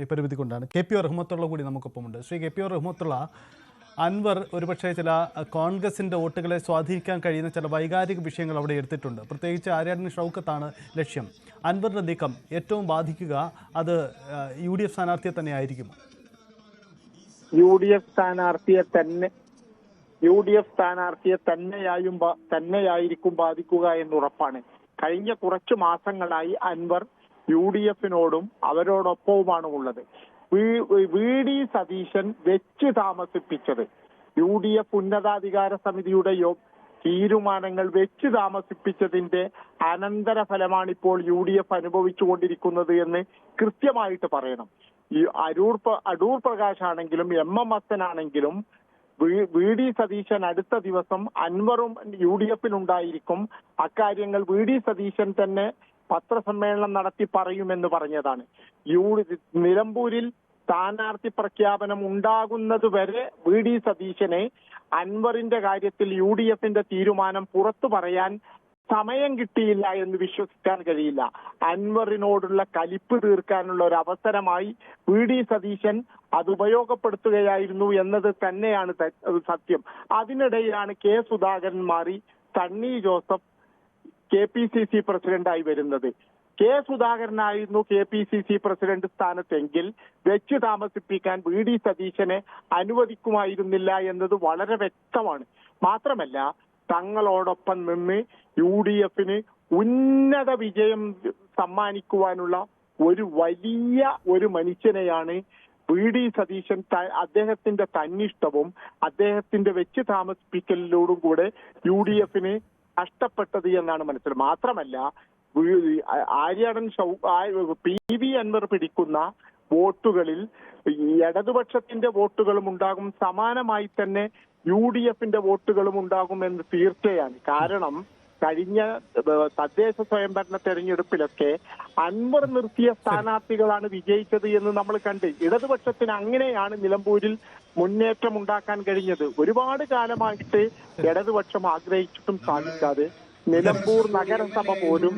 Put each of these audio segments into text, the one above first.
ഈ പരിമിതി കൊണ്ടാണ്. KP റഹ്മത്തുള്ള കൂടി നമുക്കൊപ്പമുണ്ട്. ശ്രീ KP റഹ്മത്തുള്ള, അൻവർ ഒരുപക്ഷെ ചില കോൺഗ്രസിൻ്റെ വോട്ടുകളെ സ്വാധീനിക്കാൻ കഴിയുന്ന ചില വൈകാരിക വിഷയങ്ങൾ അവിടെ എടുത്തിട്ടുണ്ട്. പ്രത്യേകിച്ച് ആര്യാടൻ ഷൗക്കത്താണ് ലക്ഷ്യം. അൻവറിൻ്റെ നീക്കം ഏറ്റവും ബാധിക്കുക അത് UDF സ്ഥാനാർത്ഥിയെ തന്നെ ആയിരിക്കും. UDF സ്ഥാനാർത്ഥിയെ തന്നെയായിരിക്കും ബാധിക്കുക എന്നുറപ്പാണ്. കഴിഞ്ഞ കുറച്ചു മാസങ്ങളായി അൻവർ UDF-നോടും അവരോടൊപ്പവുമാണ് ഉള്ളത്. VD സതീശൻ വെച്ച് താമസിപ്പിച്ചത് UDF ഉന്നതാധികാര സമിതിയുടെ തീരുമാനങ്ങൾ വെച്ച് താമസിപ്പിച്ചതിന്റെ അനന്തരഫലമാണ് ഇപ്പോൾ UDF അനുഭവിച്ചുകൊണ്ടിരിക്കുന്നത് എന്ന് കൃത്യമായിട്ട് പറയണം. ഈ അടൂർ പ്രകാശ് ആണെങ്കിലും MM ഹസനാണെങ്കിലും VD സതീശൻ അടുത്ത ദിവസം അൻവറും UDF-ലുണ്ടായിരിക്കും. അക്കാര്യങ്ങൾ VD സതീശൻ തന്നെ പത്രസമ്മേളനം നടത്തി പറയുമെന്ന് പറഞ്ഞതാണ്. നിലമ്പൂരിൽ സ്ഥാനാർത്ഥി പ്രഖ്യാപനം ഉണ്ടാകുന്നത് വരെ VD സതീശനെ അൻവറിന്റെ കാര്യത്തിൽ UDF-ന്റെ തീരുമാനം പുറത്തു പറയാൻ സമയം കിട്ടിയില്ല എന്ന് വിശ്വസിക്കാൻ കഴിയില്ല. അൻവറിനോടുള്ള കലിപ്പ് തീർക്കാനുള്ള ഒരു അവസരമായി VD സതീശൻ അത് ഉപയോഗപ്പെടുത്തുകയായിരുന്നു എന്നത് തന്നെയാണ് സത്യം. അതിനിടയിലാണ് K സുധാകരൻ മാറി സണ്ണി ജോസഫ് KPCC പ്രസിഡന്റായി വരുന്നത്. K സുധാകരനായിരുന്നു KPCC പ്രസിഡന്റ് സ്ഥാനത്തെങ്കിൽ വെച്ച് താമസിപ്പിക്കാൻ VD സതീശനെ അനുവദിക്കുമായിരുന്നില്ല എന്നത് വളരെ വ്യക്തമാണ്. മാത്രമല്ല, തങ്ങളോടൊപ്പം നിന്ന് UDF-ന് ഉന്നത വിജയം സമ്മാനിക്കുവാനുള്ള ഒരു മനുഷ്യനെയാണ് VD സതീശൻ അദ്ദേഹത്തിന്റെ തന്നിഷ്ടവും അദ്ദേഹത്തിന്റെ വെച്ച് താമസിപ്പിക്കലിലോടും കൂടെ UDF-ന് നഷ്ടപ്പെട്ടത് എന്നാണ് മനസ്സിലായത്. മാത്രമല്ല, ആര്യാടൻ PV അൻവർ പിടിക്കുന്ന വോട്ടുകളിൽ ഇടതുപക്ഷത്തിന്റെ വോട്ടുകളും ഉണ്ടാകും, സമാനമായി തന്നെ UDF-ന്റെ വോട്ടുകളും ഉണ്ടാകുമെന്ന് തീർച്ചയാണ്. കാരണം കഴിഞ്ഞ തദ്ദേശ സ്വയംഭരണ തെരഞ്ഞെടുപ്പിലൊക്കെ അൻവർ നിർത്തിയ സ്ഥാനാർത്ഥികളാണ് വിജയിച്ചത് എന്ന് നമ്മൾ കണ്ട്. ഇടതുപക്ഷത്തിന് അങ്ങനെയാണ് നിലമ്പൂരിൽ മുന്നേറ്റം ഉണ്ടാക്കാൻ കഴിഞ്ഞത്. ഒരുപാട് കാലമായിട്ട് ഇടതുപക്ഷം ആഗ്രഹിച്ചിട്ടും സാധിക്കാതെ നിലമ്പൂർ നഗരസഭ പോലും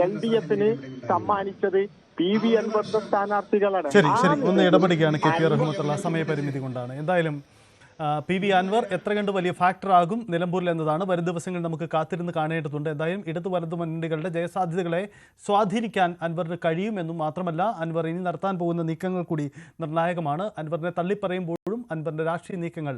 LDF-ന് സമ്മാനിച്ചത് PV അൻവറിന്റെ സ്ഥാനാർത്ഥികളാണ്. ശരി, ഒന്ന് ഇടപെടുകയാണ് KP റഹ്മത്തുള്ള, സമയപരിമിതി കൊണ്ടാണ്. എന്തായാലും PV അൻവർ എത്ര കണ്ട് വലിയ ഫാക്ടർ ആകും നിലമ്പൂരിൽ എന്നതാണ് വരും ദിവസങ്ങളിൽ നമുക്ക് കാത്തിരുന്ന് കാണേണ്ടതുണ്ട്. എന്തായാലും ഇടതു വലതു മുന്നണികളുടെ ജയസാധ്യതകളെ സ്വാധീനിക്കാൻ അൻവറിന് കഴിയുമെന്നും മാത്രമല്ല, അൻവർ ഇനി നടത്താൻ പോകുന്ന നീക്കങ്ങൾ കൂടി നിർണായകമാണ്. അൻവറിനെ തള്ളിപ്പറയുമ്പോഴും അൻവറിൻ്റെ രാഷ്ട്രീയ നീക്കങ്ങൾ